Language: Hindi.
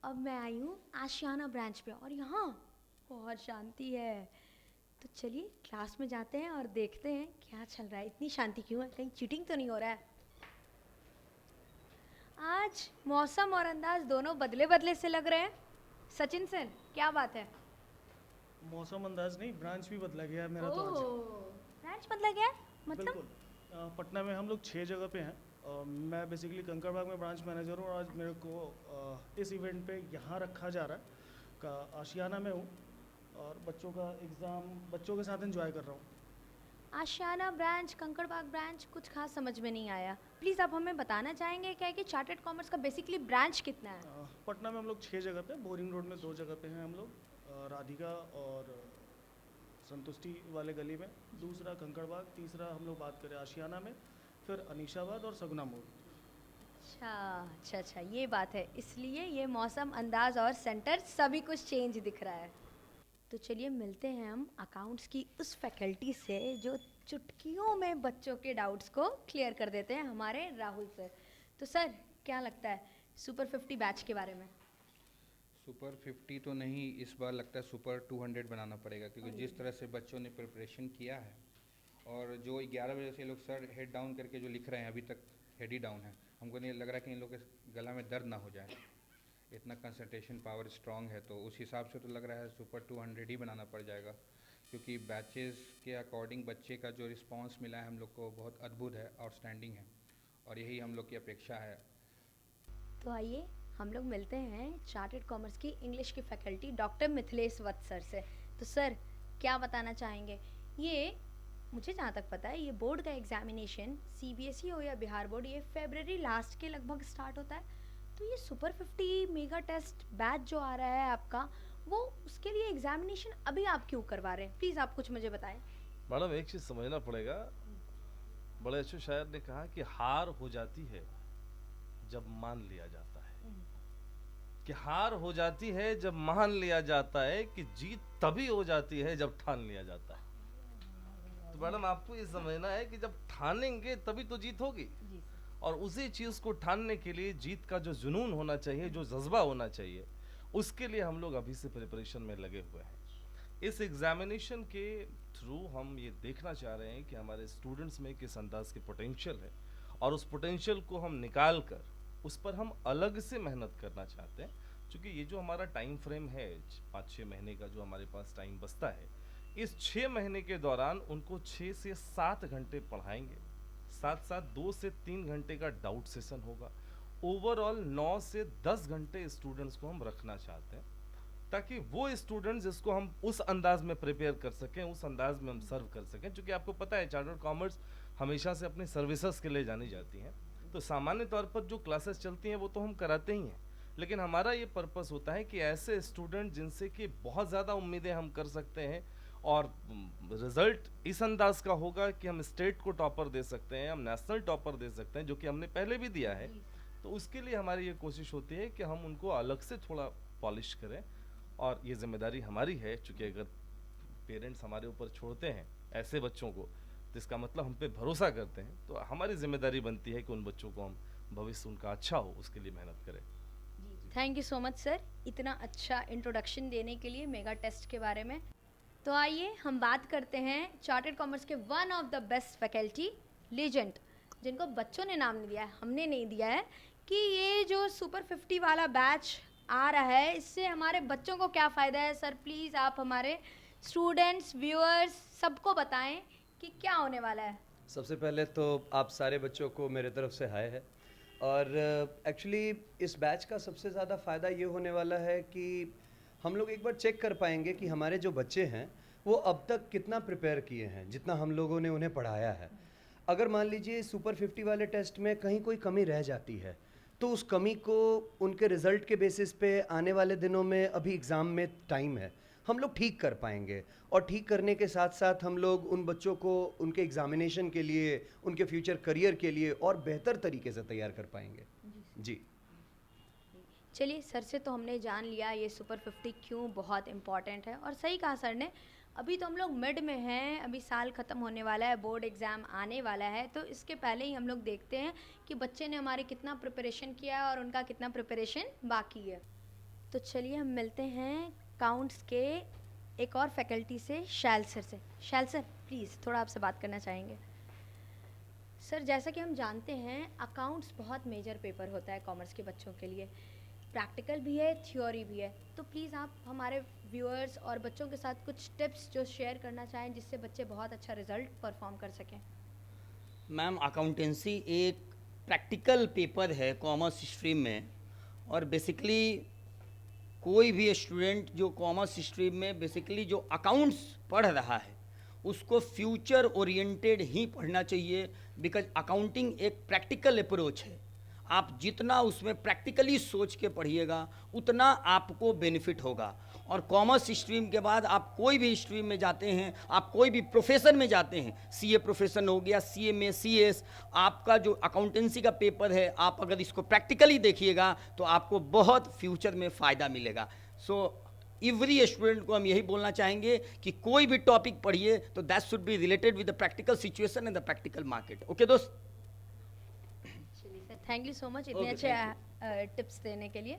अब मैं आई हूँ आशियाना ब्रांच पे और यहाँ बहुत शांति है। तो चलिए क्लास में जाते हैं और देखते हैं क्या चल रहा है। इतनी शांति क्यों है? कहीं चीटिंग तो नहीं हो रहा है? आज मौसम और अंदाज दोनों बदले बदले से लग रहे हैं। सचिन सर, क्या बात है? मौसम अंदाज नहीं, ब्रांच भी बदला गया है मेरा तो आज। ओह, ब्रांच बदला गया है? मतलब? बिल्कुल। पटना में हम लोग 6 जगह पे हैं। मैं बेसिकली कंकड़बाग में ब्रांच मैनेजर हूँ और आज मेरे को इस इवेंट पे यहाँ रखा जा रहा है का आशियाना में हूँ और बच्चों का एग्ज़ाम बच्चों के साथ एंजॉय कर रहा हूँ। आशियाना ब्रांच, कंकड़बाग ब्रांच, कुछ खास समझ में नहीं आया। प्लीज़ आप हमें बताना चाहेंगे क्या है कि चार्टर्ड कॉमर्स का बेसिकली ब्रांच कितना है? पटना में हम लोग 6 जगह पे, बोरिंग रोड में 2 जगह पे हैं हम लोग, राधिका और संतुष्टि वाले गली में, दूसरा कंकड़बाग, तीसरा हम लोग बात करें आशियाना में, फिर अनीशाबाद और सगुना मोड़। अच्छा अच्छा अच्छा, ये बात है, इसलिए ये मौसम, अंदाज और सेंटर सभी कुछ चेंज दिख रहा है। तो चलिए मिलते हैं हम अकाउंट्स की उस फैकल्टी से जो चुटकियों में बच्चों के डाउट्स को क्लियर कर देते हैं, हमारे राहुल सर। तो सर, क्या लगता है सुपर 50 बैच के बारे में? सुपर 50 तो नहीं, इस बार लगता है सुपर 200 बनाना पड़ेगा, क्योंकि जिस तरह से बच्चों ने प्रिपरेशन किया है और जो 11 बजे से लोग सर हेड डाउन करके जो लिख रहे हैं, अभी तक हेड ही डाउन है। हमको नहीं लग रहा कि इन लोग के गला में दर्द ना हो जाए, इतना कंसंट्रेशन पावर स्ट्रांग है। तो उस हिसाब से तो लग रहा है सुपर 200 ही बनाना पड़ जाएगा, क्योंकि बैचेस के अकॉर्डिंग बच्चे का जो रिस्पांस मिला है हम लोग को बहुत अद्भुत है, आउटस्टैंडिंग है, और यही हम लोग की अपेक्षा है। तो आइए हम लोग मिलते हैं चार्टर्ड कॉमर्स की इंग्लिश की फैकल्टी डॉक्टर मिथिलेश वत्स सर से। तो सर, क्या बताना चाहेंगे? ये मुझे जहाँ तक पता है, ये बोर्ड का एग्जामिनेशन सीबीएसई हो या बिहार बोर्ड, ये फरवरी लास्ट के लगभग स्टार्ट होता है। तो ये सुपर 50 मेगा टेस्ट बैच जो आ रहा है आपका, वो उसके लिए एग्जामिनेशन अभी आप क्यों करवा रहे हैं? प्लीज़ आप कुछ मुझे बताएं। मैडम, एक चीज समझना पड़ेगा। बड़े अच्छे शायर ने कहा कि हार हो जाती है जब मान लिया जाता है, कि हार हो जाती है जब मान लिया जाता है, कि जीत तभी हो जाती है जब ठान लिया जाता है। तो मैडम, आपको ये समझना है कि जब ठानेंगे तभी तो जीत होगी, जी और उसी चीज को ठानने के लिए जीत का जो जुनून होना चाहिए, जो जज्बा होना चाहिए, उसके लिए हम लोग अभी से प्रिपरेशन में लगे हुए हैं। इस एग्जामिनेशन के थ्रू हम ये देखना चाह रहे हैं कि हमारे स्टूडेंट्स में किस अंदाज की पोटेंशियल है, और उस पोटेंशियल को हम निकाल कर उस पर हम अलग से मेहनत करना चाहते हैं। क्योंकि ये जो हमारा टाइम फ्रेम है, 5-6 महीने का जो हमारे पास टाइम बचता है, इस 6 महीने के दौरान उनको 6 से 7 घंटे पढ़ाएंगे, साथ साथ 2 से 3 घंटे का डाउट सेशन होगा। ओवरऑल 9 से 10 घंटे स्टूडेंट्स को हम रखना चाहते हैं, ताकि वो स्टूडेंट्स जिसको हम उस अंदाज में प्रिपेयर कर सकें, उस अंदाज में हम सर्व कर सकें। क्योंकि आपको पता है चार्टर्ड कॉमर्स हमेशा से अपनी सर्विसेज के लिए जानी जाती हैं। तो सामान्य तौर पर जो क्लासेस चलती हैं वो तो हम कराते ही हैं, लेकिन हमारा ये पर्पस होता है कि ऐसे स्टूडेंट जिनसे कि बहुत ज़्यादा उम्मीदें हम कर सकते हैं, और रिजल्ट इस अंदाज का होगा कि हम स्टेट को टॉपर दे सकते हैं, हम नेशनल टॉपर दे सकते हैं, जो कि हमने पहले भी दिया है। तो उसके लिए हमारी ये कोशिश होती है कि हम उनको अलग से थोड़ा पॉलिश करें, और ये जिम्मेदारी हमारी है। चूँकि अगर पेरेंट्स हमारे ऊपर छोड़ते हैं ऐसे बच्चों को, तो इसका मतलब हम पे भरोसा करते हैं, तो हमारी जिम्मेदारी बनती है कि उन बच्चों को हम भविष्य उनका अच्छा हो उसके लिए मेहनत करें। Thank you so much sir, इतना अच्छा इंट्रोडक्शन देने के लिए मेगा टेस्ट के बारे में। तो आइए हम बात करते हैं चार्टर्ड कॉमर्स के one of the best faculty, legend, जिनको बच्चों ने नाम नहीं दिया है, हमने नहीं दिया है, कि ये जो सुपर 50 वाला बैच आ रहा है, इससे हमारे बच्चों को क्या फ़ायदा है। सर प्लीज़ आप हमारे स्टूडेंट्स, व्यूअर्स सबको बताएं कि क्या होने वाला है। सबसे पहले तो आप सारे बच्चों को मेरे तरफ से हाय है। और एक्चुअली इस बैच का सबसे ज़्यादा फ़ायदा ये होने वाला है कि हम लोग एक बार चेक कर पाएंगे कि हमारे जो बच्चे हैं वो अब तक कितना प्रिपेयर किए हैं, जितना हम लोगों ने उन्हें पढ़ाया है। अगर मान लीजिए सुपर 50 वाले टेस्ट में कहीं कोई कमी रह जाती है, तो उस कमी को उनके रिज़ल्ट के बेसिस पे आने वाले दिनों में, अभी एग्ज़ाम में टाइम है, हम लोग ठीक कर पाएंगे। और ठीक करने के साथ साथ हम लोग उन बच्चों को उनके एग्ज़ामिनेशन के लिए, उनके फ्यूचर करियर के लिए और बेहतर तरीके से तैयार कर पाएंगे। जी। चलिए सर से तो हमने जान लिया ये सुपर 50 क्यों बहुत इम्पॉर्टेंट है, और सही कहा सर ने। अभी तो हम लोग मिड में हैं, अभी साल ख़त्म होने वाला है, बोर्ड एग्ज़ाम आने वाला है, तो इसके पहले ही हम लोग देखते हैं कि बच्चे ने हमारे कितना प्रिपरेशन किया है और उनका कितना प्रिपरेशन बाकी है। तो चलिए हम मिलते हैं काउंट्स के एक और फैकल्टी से, शैल सर से। शैल सर प्लीज़ थोड़ा आपसे बात करना चाहेंगे। सर जैसा कि हम जानते हैं अकाउंट्स बहुत मेजर पेपर होता है कॉमर्स के बच्चों के लिए, प्रैक्टिकल भी है थ्योरी भी है, तो प्लीज़ आप हमारे व्यूअर्स और बच्चों के साथ कुछ टिप्स जो शेयर करना चाहें जिससे बच्चे बहुत अच्छा रिजल्ट परफॉर्म कर सकें। मैम अकाउंटेंसी एक प्रैक्टिकल पेपर है कॉमर्स स्ट्रीम में, और बेसिकली कोई भी स्टूडेंट जो कॉमर्स स्ट्रीम में बेसिकली जो अकाउंट्स पढ़ रहा है उसको फ्यूचर ओरिएंटेड ही पढ़ना चाहिए, बिकॉज अकाउंटिंग एक प्रैक्टिकल अप्रोच है। आप जितना उसमें प्रैक्टिकली सोच के पढ़िएगा उतना आपको बेनिफिट होगा। और कॉमर्स स्ट्रीम के बाद आप कोई भी स्ट्रीम में जाते हैं, आप कोई भी प्रोफेशन में जाते हैं, सीए प्रोफेशन हो गया, सीएमए, सीएस, आपका जो अकाउंटेंसी का पेपर है आप अगर इसको प्रैक्टिकली देखिएगा तो आपको बहुत फ्यूचर में फ़ायदा मिलेगा। सो एवरी स्टूडेंट को हम यही बोलना चाहेंगे कि कोई भी टॉपिक पढ़िए तो that should be related with the practical situation and the practical market. Okay दोस्त, चलिए sir, thank you so much इतने Okay, अच्छे टिप्स देने के लिए।